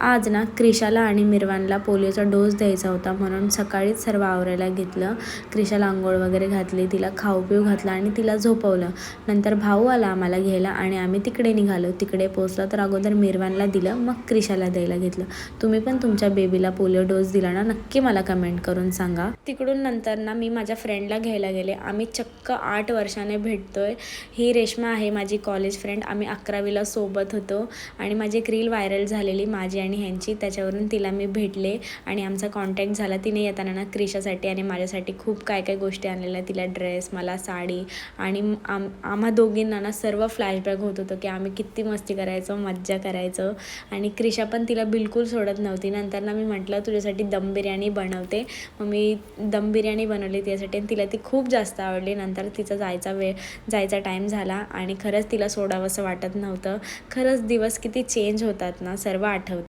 आज ना क्रिशाला आणि मिरवानला पोलिओचा डोस द्यायचा होता, म्हणून सकाळीच सर्व आवरायला घेतलं. क्रिशाला अंघोळ वगैरे घातली, तिला खाऊ पिऊ घातला आणि तिला झोपवलं. नंतर भाऊ आला आम्हाला घ्यायला आणि आम्ही तिकडे निघालो. तिकडे पोचलो तर अगोदर मिरवानला दिलं, मग क्रिशाला द्यायला घेतलं. तुम्ही पण तुमच्या बेबीला पोलिओ डोस दिला ना, नक्की मला कमेंट करून सांगा. तिकडून नंतर ना मी माझ्या फ्रेंडला घ्यायला गेले. आम्ही चक्क 8 वर्षाने भेटतोय. ही रेश्मा आहे माझी कॉलेज फ्रेंड. आम्ही 11वीला सोबत होतो आणि माझी एक रील व्हायरल झालेली माझी आणि ह्यांची, त्याच्यावरून तिला मी भेटले आणि आमचा कॉन्टॅक्ट झाला. तिने येताना ना क्रिशासाठी आणि माझ्यासाठी खूप काय काय गोष्टी आणलेल्या. तिला ड्रेस, मला साडी आणि आम्हा दोघींना ना सर्व फ्लॅशबॅक होत होतं की आम्ही किती मस्ती करायचो, मज्जा करायचो. आणि क्रिशा पण तिला बिलकुल सोडत नव्हती. नंतर ना मी म्हटलं तुझ्यासाठी दम बिर्याणी बनवते. मग मी दम बिर्याणी बनवली तिच्यासाठी आणि तिला ती खूप जास्त आवडली. नंतर तिचा जायचा टाईम झाला आणि खरंच तिला सोडावंसं वाटत नव्हतं. खरंच दिवस किती चेंज होतात ना, सर्व आठवतं.